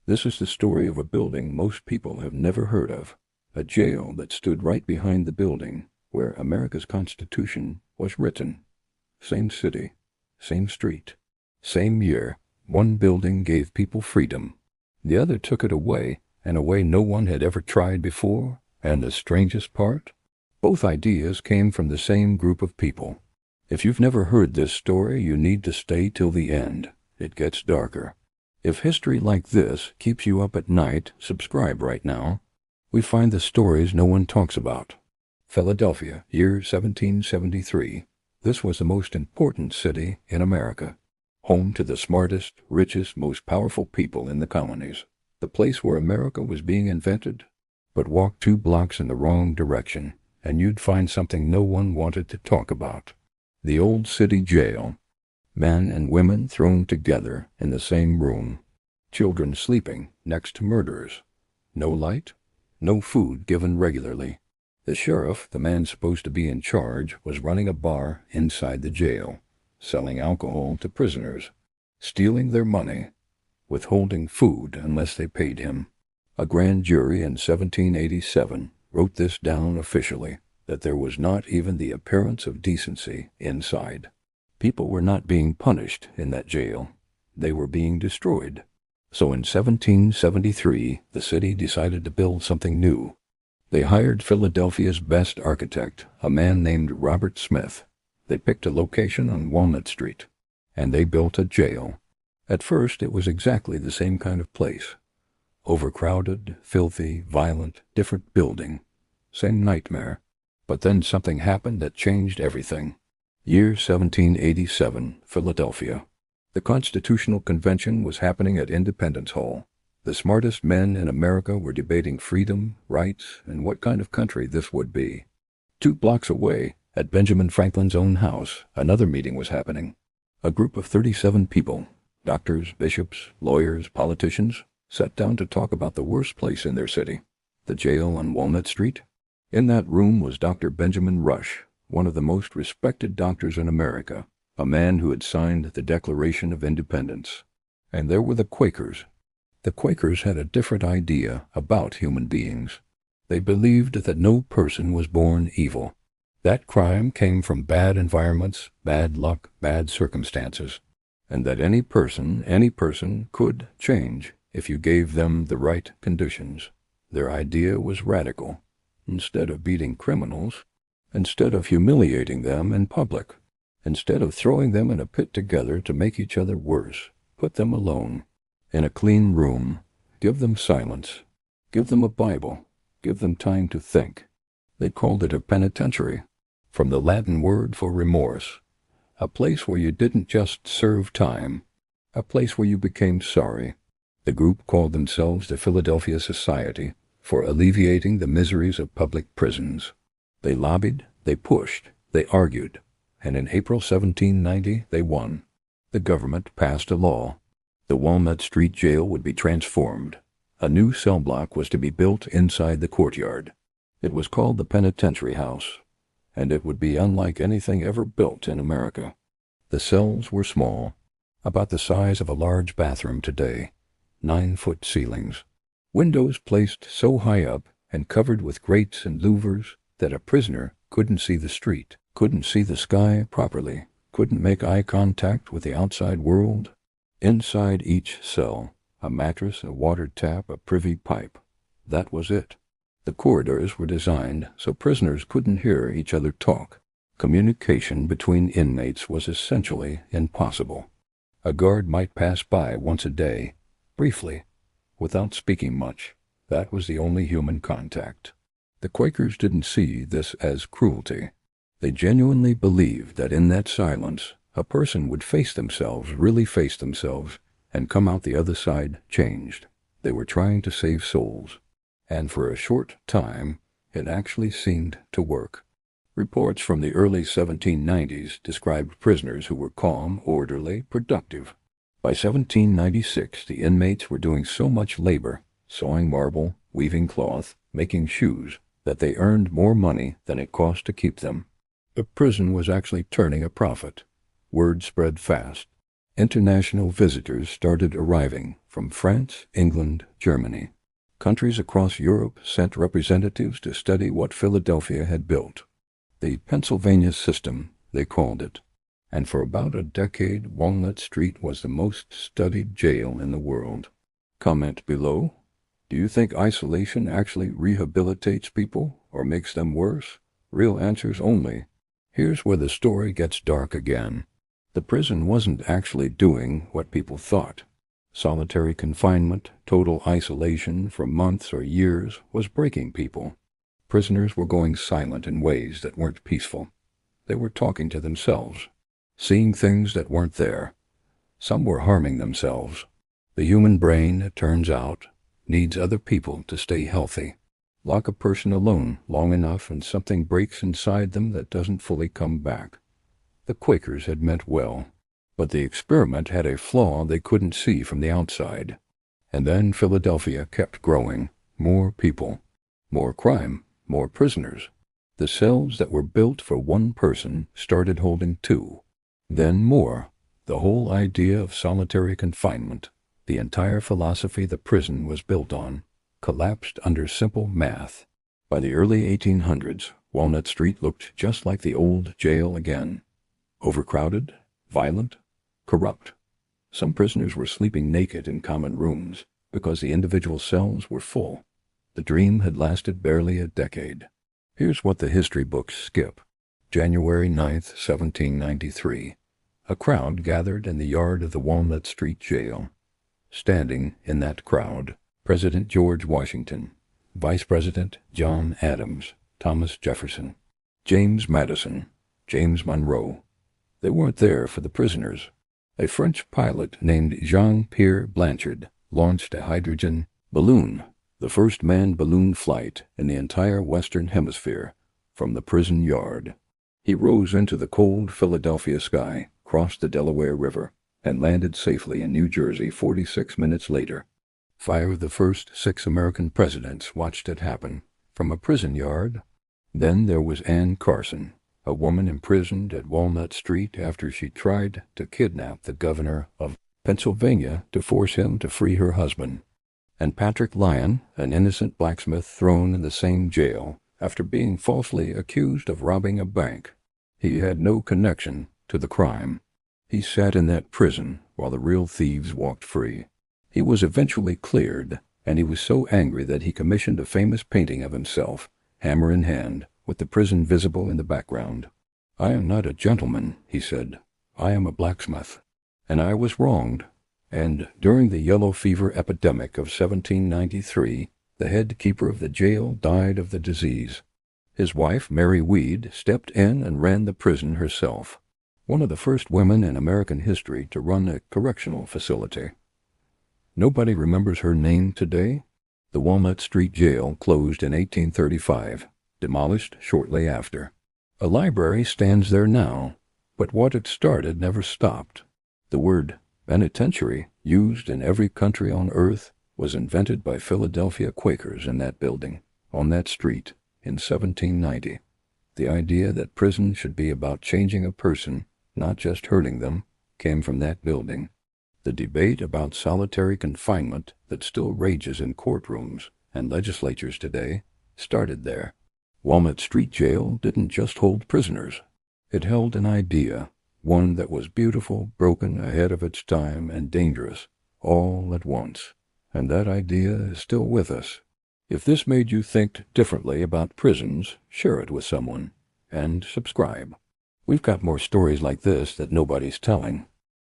This is the story of a building most people have never heard of, a jail that stood right behind the building where America's Constitution was written. Same city, same street, same year. One building gave people freedom. The other took it away, in a way no one had ever tried before, and the strangest part? Both ideas came from the same group of people. If you've never heard this story, you need to stay till the end. It gets darker. If history like this keeps you up at night, subscribe right now. We find the stories no one talks about. Philadelphia, year 1773. This was the most important city in America. Home to the smartest, richest, most powerful people in the colonies. The place where America was being invented. But walk 2 blocks in the wrong direction, and you'd find something no one wanted to talk about. The old city jail. Men and women thrown together in the same room. Children sleeping next to murderers. No light, no food given regularly. The sheriff, the man supposed to be in charge, was running a bar inside the jail, selling alcohol to prisoners, stealing their money, withholding food unless they paid him. A grand jury in 1787 wrote this down officially, that there was not even the appearance of decency inside. People were not being punished in that jail. They were being destroyed. So in 1773, the city decided to build something new. They hired Philadelphia's best architect, a man named Robert Smith. They picked a location on Walnut Street, and they built a jail. At first, it was exactly the same kind of place. Overcrowded, filthy, violent, different building. Same nightmare. But then something happened that changed everything. Year 1787, Philadelphia. The Constitutional Convention was happening at Independence Hall. The smartest men in America were debating freedom, rights, and what kind of country this would be. 2 blocks away, at Benjamin Franklin's own house, another meeting was happening. A group of 37 people, doctors, bishops, lawyers, politicians, sat down to talk about the worst place in their city, the jail on Walnut Street. In that room was Dr. Benjamin Rush, one of the most respected doctors in America, a man who had signed the Declaration of Independence. And there were the Quakers. The Quakers had a different idea about human beings. They believed that no person was born evil. That crime came from bad environments, bad luck, bad circumstances, and that any person could change if you gave them the right conditions. Their idea was radical. Instead of beating criminals, instead of humiliating them in public, instead of throwing them in a pit together to make each other worse, put them alone, in a clean room, give them silence, give them a Bible, give them time to think. They called it a penitentiary, from the Latin word for remorse, a place where you didn't just serve time, a place where you became sorry. The group called themselves the Philadelphia Society for alleviating the miseries of public prisons. They lobbied, they pushed, they argued, and in April 1790 they won. The government passed a law. The Walnut Street Jail would be transformed. A new cell block was to be built inside the courtyard. It was called the Penitentiary House, and it would be unlike anything ever built in America. The cells were small, about the size of a large bathroom today, 9-foot ceilings. Windows placed so high up and covered with grates and louvers that a prisoner couldn't see the street, couldn't see the sky properly, couldn't make eye contact with the outside world. Inside each cell, a mattress, a water tap, a privy pipe. That was it. The corridors were designed so prisoners couldn't hear each other talk. Communication between inmates was essentially impossible. A guard might pass by once a day, briefly, without speaking much. That was the only human contact. The Quakers didn't see this as cruelty. They genuinely believed that in that silence, a person would really face themselves, and come out the other side changed. They were trying to save souls. And for a short time, it actually seemed to work. Reports from the early 1790s described prisoners who were calm, orderly, productive. By 1796, the inmates were doing so much labor, sawing marble, weaving cloth, making shoes, that they earned more money than it cost to keep them. The prison was actually turning a profit. Word spread fast. International visitors started arriving from France, England, Germany. Countries across Europe sent representatives to study what Philadelphia had built. The Pennsylvania system, they called it. And for about a decade, Walnut Street was the most studied jail in the world. Comment below. Do you think isolation actually rehabilitates people or makes them worse? Real answers only. Here's where the story gets dark again. The prison wasn't actually doing what people thought. Solitary confinement, total isolation for months or years was breaking people. Prisoners were going silent in ways that weren't peaceful. They were talking to themselves, seeing things that weren't there. Some were harming themselves. The human brain, it turns out, needs other people to stay healthy. Lock a person alone long enough and something breaks inside them that doesn't fully come back. The Quakers had meant well, but the experiment had a flaw they couldn't see from the outside. And then Philadelphia kept growing. More people, more crime, more prisoners. The cells that were built for one person started holding two. Then more. The whole idea of solitary confinement, the entire philosophy the prison was built on, collapsed under simple math. By the early 1800s, Walnut Street looked just like the old jail again. Overcrowded, violent, corrupt. Some prisoners were sleeping naked in common rooms because the individual cells were full. The dream had lasted barely a decade. Here's what the history books skip. January 9th, 1793. A crowd gathered in the yard of the Walnut Street Jail. Standing in that crowd, President George Washington, Vice President John Adams, Thomas Jefferson, James Madison, James Monroe. They weren't there for the prisoners. A French pilot named Jean-Pierre Blanchard launched a hydrogen balloon, the first manned balloon flight in the entire Western Hemisphere, from the prison yard. He rose into the cold Philadelphia sky, crossed the Delaware River, and landed safely in New Jersey 46 minutes later. 5 of the first 6 American presidents watched it happen from a prison yard. Then there was Anne Carson, a woman imprisoned at Walnut Street after she tried to kidnap the governor of Pennsylvania to force him to free her husband. And Patrick Lyon, an innocent blacksmith thrown in the same jail after being falsely accused of robbing a bank. He had no connection to the crime. He sat in that prison while the real thieves walked free. He was eventually cleared, and he was so angry that he commissioned a famous painting of himself, hammer in hand, with the prison visible in the background. "I am not a gentleman," he said. "I am a blacksmith. And I was wronged." And during the yellow fever epidemic of 1793, the head keeper of the jail died of the disease. His wife, Mary Weed, stepped in and ran the prison herself. One of the first women in American history to run a correctional facility. Nobody remembers her name today. The Walnut Street Jail closed in 1835, demolished shortly after. A library stands there now, but what it started never stopped. The word penitentiary, used in every country on earth, was invented by Philadelphia Quakers in that building, on that street, in 1790. The idea that prison should be about changing a person, not just hurting them, came from that building. The debate about solitary confinement that still rages in courtrooms and legislatures today started there. Walnut Street Jail didn't just hold prisoners. It held an idea, one that was beautiful, broken, ahead of its time, and dangerous, all at once. And that idea is still with us. If this made you think differently about prisons, share it with someone, and subscribe. We've got more stories like this that nobody's telling.